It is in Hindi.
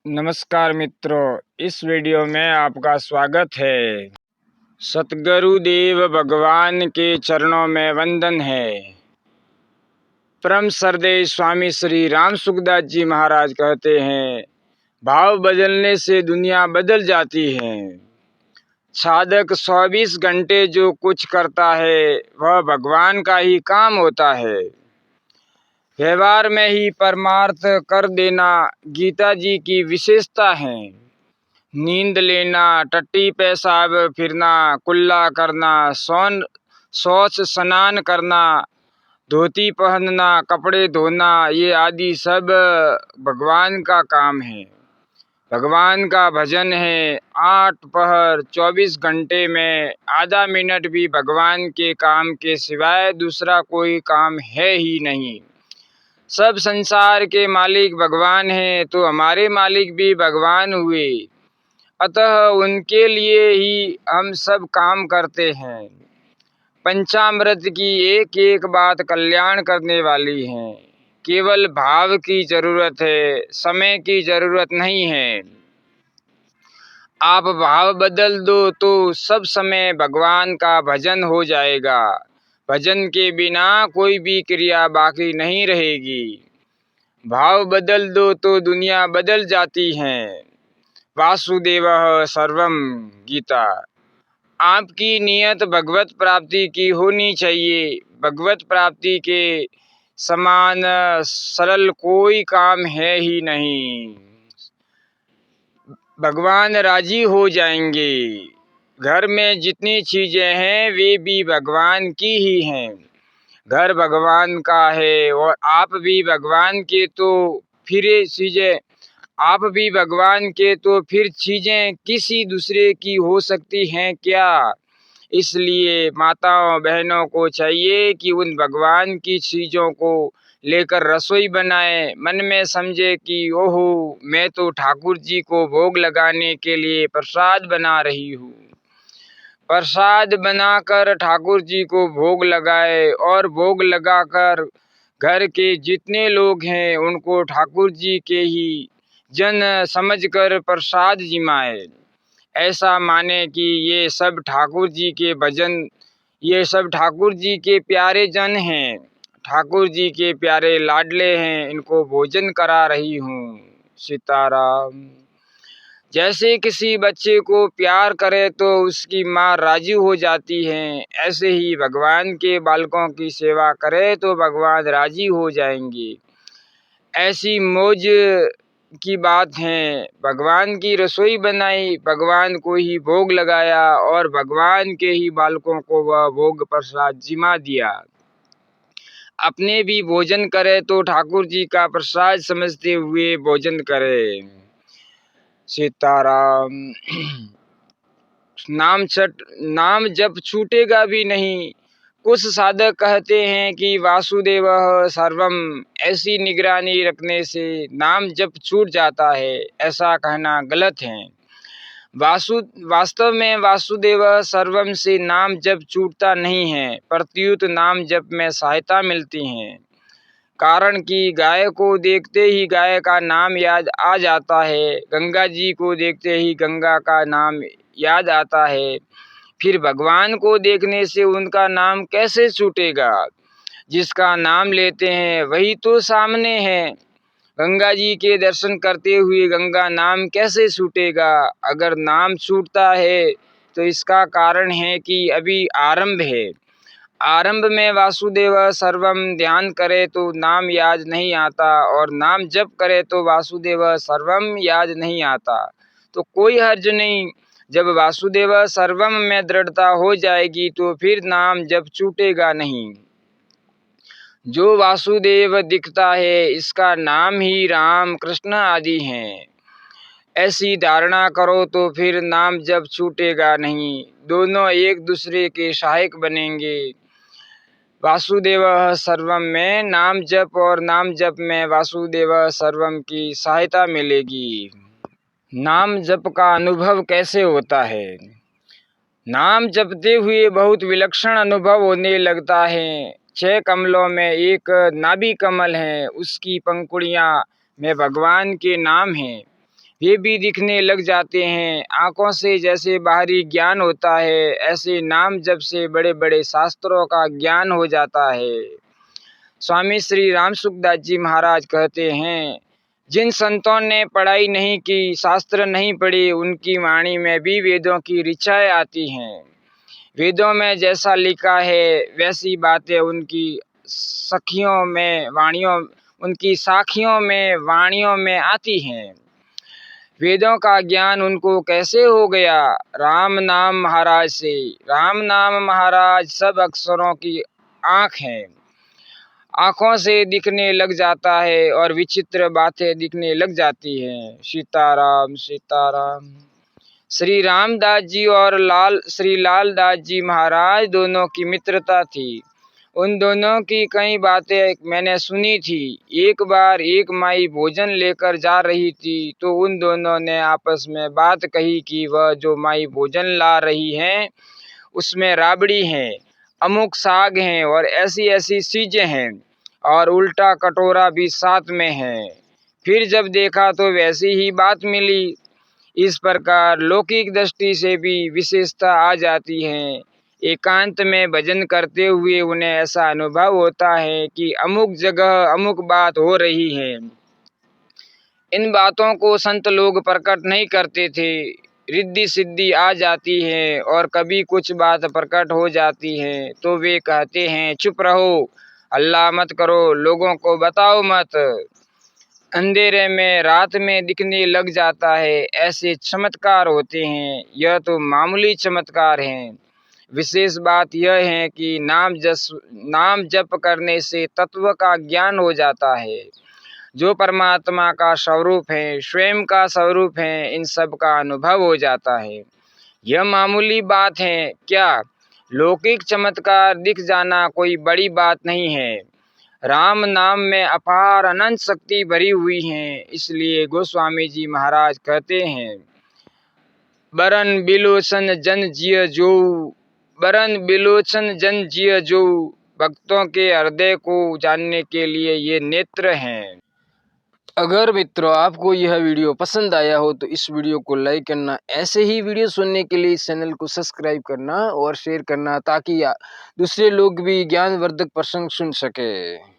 नमस्कार मित्रों, इस वीडियो में आपका स्वागत है। सतगुरुदेव भगवान के चरणों में वंदन है। परम श्रद्धेय स्वामी श्री राम सुखदास जी महाराज कहते हैं, भाव बदलने से दुनिया बदल जाती है। साधक 24 घंटे जो कुछ करता है वह भगवान का ही काम होता है। व्यवहार में ही परमार्थ कर देना गीता जी की विशेषता है। नींद लेना, टट्टी पेशाब फिरना, कुल्ला करना, शौच स्नान करना, धोती पहनना, कपड़े धोना, ये आदि सब भगवान का काम है। भगवान का भजन है। 8 पहर 24 घंटे में आधा मिनट भी भगवान के काम के सिवाय दूसरा कोई काम है ही नहीं। सब संसार के मालिक भगवान हैं, तो हमारे मालिक भी भगवान हुए। अतः उनके लिए ही हम सब काम करते हैं। पंचामृत की एक एक बात कल्याण करने वाली है। केवल भाव की जरूरत है, समय की जरूरत नहीं है। आप भाव बदल दो तो सब समय भगवान का भजन हो जाएगा। भजन के बिना कोई भी क्रिया बाकी नहीं रहेगी। भाव बदल दो तो दुनिया बदल जाती है। वासुदेवः सर्वम गीता। आपकी नियत भगवत प्राप्ति की होनी चाहिए। भगवत प्राप्ति के समान सरल कोई काम है ही नहीं। भगवान राजी हो जाएंगे। घर में जितनी चीजें हैं वे भी भगवान की ही हैं। घर भगवान का है और आप भी भगवान के, तो फिर चीजें किसी दूसरे की हो सकती हैं क्या? इसलिए माताओं बहनों को चाहिए कि उन भगवान की चीजों को लेकर रसोई बनाए। मन में समझे कि ओहो, मैं तो ठाकुर जी को भोग लगाने के लिए प्रसाद बना रही हूँ। प्रसाद बनाकर ठाकुर जी को भोग लगाए और भोग लगाकर घर के जितने लोग हैं उनको ठाकुर जी के ही जन समझकर प्रसाद जिमाए। ऐसा माने कि ये सब ठाकुर जी के भजन, ये सब ठाकुर जी के प्यारे जन हैं, ठाकुर जी के प्यारे लाडले हैं, इनको भोजन करा रही हूँ। सीताराम। जैसे किसी बच्चे को प्यार करे तो उसकी माँ राजी हो जाती है, ऐसे ही भगवान के बालकों की सेवा करे तो भगवान राजी हो जाएंगे। ऐसी मौज की बात है। भगवान की रसोई बनाई, भगवान को ही भोग लगाया और भगवान के ही बालकों को वह भोग प्रसाद जिमा दिया। अपने भी भोजन करे तो ठाकुर जी का प्रसाद समझते हुए भोजन करे। सीताराम। नाम जप छूटेगा भी नहीं। कुछ साधक कहते हैं कि वासुदेवः सर्वम, ऐसी निगरानी रखने से नाम जप छूट जाता है। ऐसा कहना गलत है। वास्तव में वासुदेवः सर्वम से नाम जप छूटता नहीं है, प्रत्युत नाम जप में सहायता मिलती है। कारण कि गाय को देखते ही गाय का नाम याद आ जाता है, गंगा जी को देखते ही गंगा का नाम याद आता है। फिर भगवान को देखने से उनका नाम कैसे छूटेगा? जिसका नाम लेते हैं वही तो सामने है। गंगा जी के दर्शन करते हुए गंगा नाम कैसे छूटेगा? अगर नाम छूटता है तो इसका कारण है कि अभी आरंभ है। आरंभ में वासुदेव सर्वम ध्यान करे तो नाम याद नहीं आता, और नाम जप करे तो वासुदेव सर्वम याद नहीं आता। तो कोई हर्ज नहीं। जब वासुदेव सर्वम में दृढ़ता हो जाएगी तो फिर नाम जप छूटेगा नहीं। जो वासुदेव दिखता है इसका नाम ही राम कृष्ण आदि हैं। ऐसी धारणा करो तो फिर नाम जप छूटेगा नहीं। दोनों एक दूसरे के सहायक बनेंगे। वासुदेव सर्वम में नाम जप और नाम जप में वासुदेव सर्वम की सहायता मिलेगी। नाम जप का अनुभव कैसे होता है? नाम जपते हुए बहुत विलक्षण अनुभव होने लगता है। 6 कमलों में एक नाभि कमल है, उसकी पंखुड़ियां में भगवान के नाम हैं। वे भी दिखने लग जाते हैं। आँखों से जैसे बाहरी ज्ञान होता है, ऐसे नाम जप से बड़े बड़े शास्त्रों का ज्ञान हो जाता है। स्वामी श्री राम सुखदास जी महाराज कहते हैं, जिन संतों ने पढ़ाई नहीं की, शास्त्र नहीं पढ़ी, उनकी वाणी में भी वेदों की ऋचाएँ आती हैं। वेदों में जैसा लिखा है वैसी बातें उनकी सखियों में वाणियों उनकी साखियों में वाणियों में आती हैं। वेदों का ज्ञान उनको कैसे हो गया? राम नाम महाराज से। राम नाम महाराज सब अक्षरों की आँख है, आँखों से दिखने लग जाता है और विचित्र बातें दिखने लग जाती हैं। सीताराम सीताराम। श्री रामदास जी और श्री लालदास जी महाराज दोनों की मित्रता थी। उन दोनों की कई बातें मैंने सुनी थी। एक बार एक माई भोजन लेकर जा रही थी तो उन दोनों ने आपस में बात कही कि वह जो माई भोजन ला रही हैं उसमें राबड़ी है, अमुक साग हैं और ऐसी ऐसी चीजें हैं और उल्टा कटोरा भी साथ में है। फिर जब देखा तो वैसी ही बात मिली। इस प्रकार लौकिक दृष्टि से भी विशेषता आ जाती है। एकांत में भजन करते हुए उन्हें ऐसा अनुभव होता है कि अमुक जगह अमुक बात हो रही है। इन बातों को संत लोग प्रकट नहीं करते थे। रिद्धि सिद्धि आ जाती है और कभी कुछ बात प्रकट हो जाती है तो वे कहते हैं, चुप रहो, हल्ला मत करो, लोगों को बताओ मत। अंधेरे में रात में दिखने लग जाता है। ऐसे चमत्कार होते हैं। यह तो मामूली चमत्कार हैं। विशेष बात यह है कि नाम जप करने से तत्व का ज्ञान हो जाता है। जो परमात्मा का स्वरूप है, स्वयं का स्वरूप है, इन सब का अनुभव हो जाता है। यह मामूली बात है क्या? लौकिक चमत्कार दिख जाना कोई बड़ी बात नहीं है। राम नाम में अपार अनंत शक्ति भरी हुई है। इसलिए गोस्वामी जी महाराज कहते हैं, बरन बिलोचन जन जिय जो, बरन बिलोचन जन जिय जो। भक्तों के हृदय को जानने के लिए ये नेत्र हैं। अगर मित्रों आपको यह वीडियो पसंद आया हो तो इस वीडियो को लाइक करना, ऐसे ही वीडियो सुनने के लिए इस चैनल को सब्सक्राइब करना और शेयर करना ताकि दूसरे लोग भी ज्ञानवर्धक प्रसंग सुन सके।